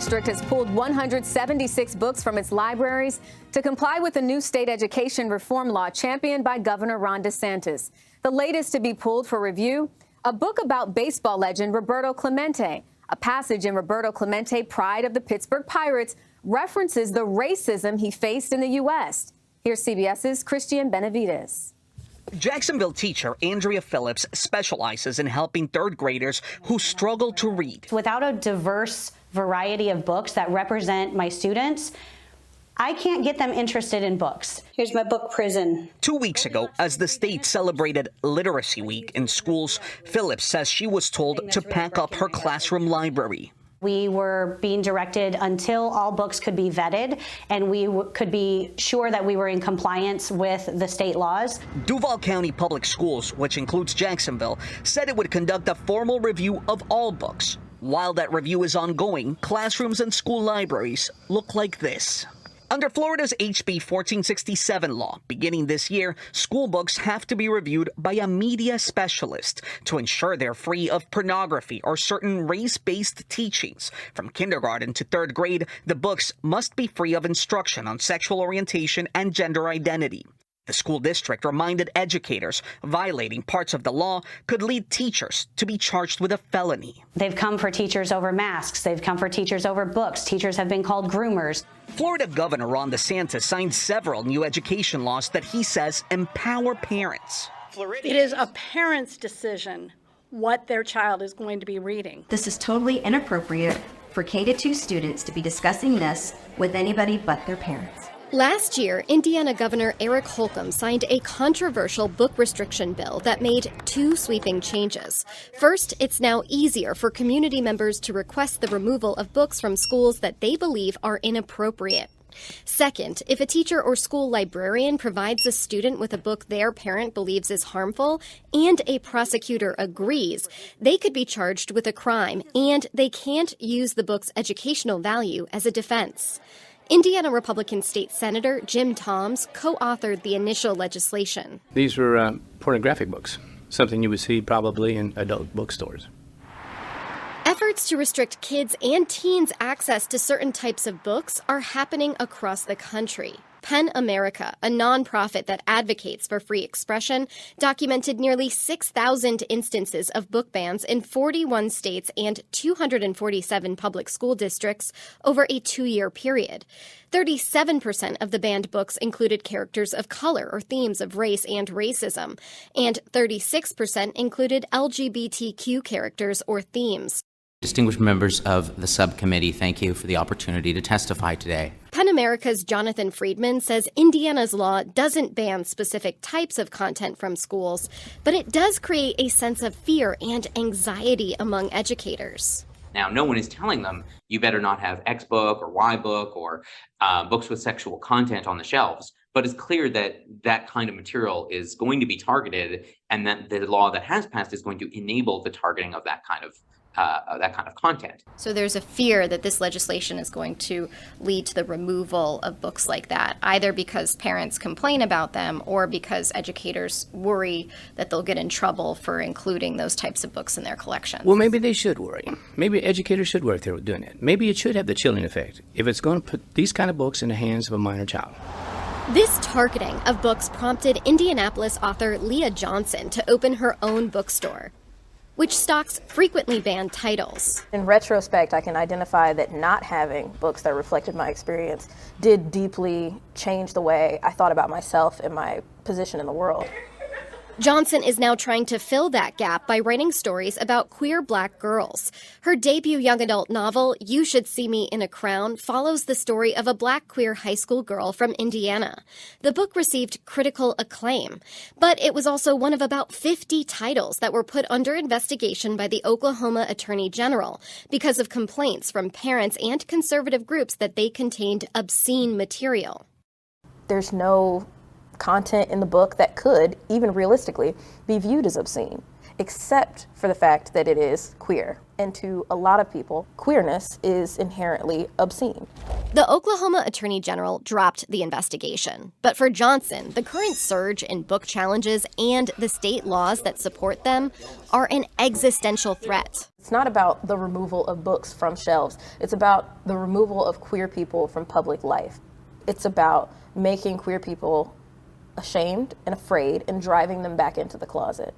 District has pulled 176 books from its libraries to comply with a new state education reform law championed by Governor Ron DeSantis. The latest to be pulled for review, a book about baseball legend Roberto Clemente. A passage in Roberto Clemente, Pride of the Pittsburgh Pirates, references the racism he faced in the U.S. Here's CBS's Christian Benavides. Jacksonville teacher Andrea Phillips specializes in helping third graders who struggle to read. Without a diverse variety of books that represent my students, I can't get them interested in books. Here's my book, Prison. 2 weeks ago, as the state celebrated Literacy Week in schools, Phillips says she was told to pack up her classroom library. We were being directed until all books could be vetted and we could be sure that we were in compliance with the state laws. Duval County Public Schools, which includes Jacksonville, said it would conduct a formal review of all books. While that review is ongoing, classrooms and school libraries look like this. Under Florida's HB 1467 law, beginning this year, school books have to be reviewed by a media specialist to ensure they're free of pornography or certain race-based teachings. From kindergarten to third grade, the books must be free of instruction on sexual orientation and gender identity. The school district reminded educators violating parts of the law could lead teachers to be charged with a felony. They've come for teachers over masks. They've come for teachers over books. Teachers have been called groomers. Florida Governor Ron DeSantis signed several new education laws that he says empower parents. It is a parent's decision what their child is going to be reading. This is totally inappropriate for K-2 students to be discussing this with anybody but their parents. Last year, Indiana Governor Eric Holcomb signed a controversial book restriction bill that made two sweeping changes. First, it's now easier for community members to request the removal of books from schools that they believe are inappropriate. Second, if a teacher or school librarian provides a student with a book their parent believes is harmful and a prosecutor agrees, they could be charged with a crime, and they can't use the book's educational value as a defense. Indiana Republican State Senator Jim Toms co-authored the initial legislation. These were pornographic books, something you would see probably in adult bookstores. Efforts to restrict kids' and teens' access to certain types of books are happening across the country. PEN America, a nonprofit that advocates for free expression, documented nearly 6,000 instances of book bans in 41 states and 247 public school districts over a 2-year period. 37% of the banned books included characters of color or themes of race and racism, and 36% included LGBTQ characters or themes. Distinguished members of the subcommittee, thank you for the opportunity to testify today. PEN America's Jonathan Friedman says Indiana's law doesn't ban specific types of content from schools, but it does create a sense of fear and anxiety among educators. Now, no one is telling them you better not have X book or Y book or books with sexual content on the shelves, but it's clear that that kind of material is going to be targeted and that the law that has passed is going to enable the targeting of that kind of content. So there's a fear that this legislation is going to lead to the removal of books like that, either because parents complain about them or because educators worry that they'll get in trouble for including those types of books in their collections. Well, maybe they should worry. Maybe educators should worry if they're doing it. Maybe it should have the chilling effect if it's going to put these kind of books in the hands of a minor child. This targeting of books prompted Indianapolis author Leah Johnson to open her own bookstore, which stocks frequently banned titles. In retrospect, I can identify that not having books that reflected my experience did deeply change the way I thought about myself and my position in the world. Johnson is now trying to fill that gap by writing stories about queer Black girls. Her debut young adult novel, You Should See Me in a Crown, follows the story of a Black queer high school girl from Indiana. The book received critical acclaim, but it was also one of about 50 titles that were put under investigation by the Oklahoma Attorney General because of complaints from parents and conservative groups that they contained obscene material. There's no content in the book that could, even realistically, be viewed as obscene, except for the fact that it is queer. And to a lot of people, queerness is inherently obscene. The Oklahoma Attorney General dropped the investigation. But for Johnson, the current surge in book challenges and the state laws that support them are an existential threat. It's not about the removal of books from shelves. It's about the removal of queer people from public life. It's about making queer people ashamed and afraid and driving them back into the closet.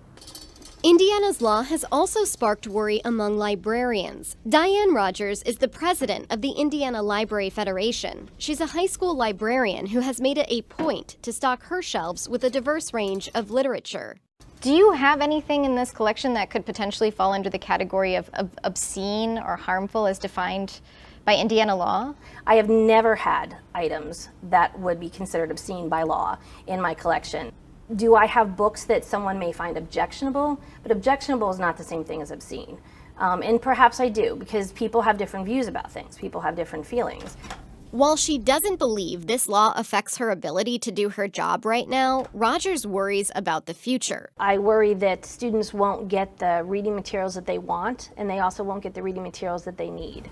Indiana's law has also sparked worry among librarians. Diane Rogers is the president of the Indiana Library Federation. She's a high school librarian who has made it a point to stock her shelves with a diverse range of literature. Do you have anything in this collection that could potentially fall under the category of obscene or harmful as defined by Indiana law? I have never had items that would be considered obscene by law in my collection. Do I have books that someone may find objectionable? But objectionable is not the same thing as obscene. And perhaps I do, because people have different views about things. People have different feelings. While she doesn't believe this law affects her ability to do her job right now, Rogers worries about the future. I worry that students won't get the reading materials that they want, and they also won't get the reading materials that they need.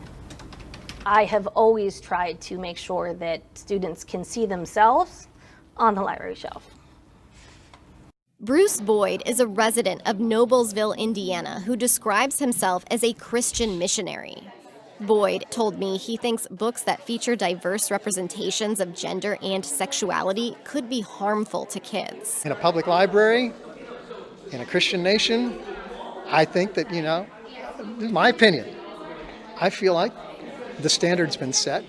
I have always tried to make sure that students can see themselves on the library shelf. Bruce Boyd is a resident of Noblesville, Indiana, who describes himself as a Christian missionary. Boyd told me he thinks books that feature diverse representations of gender and sexuality could be harmful to kids. In a public library, in a Christian nation, I think that, in my opinion, I feel like the standard's been set,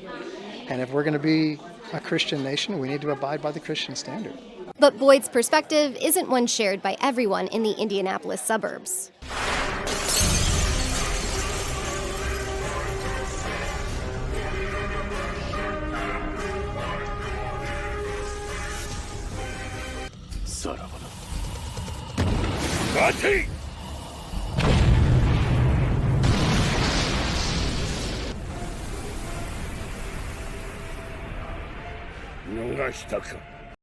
and if we're going to be a Christian nation, we need to abide by the Christian standard. But Boyd's perspective isn't one shared by everyone in the Indianapolis suburbs.逃したか。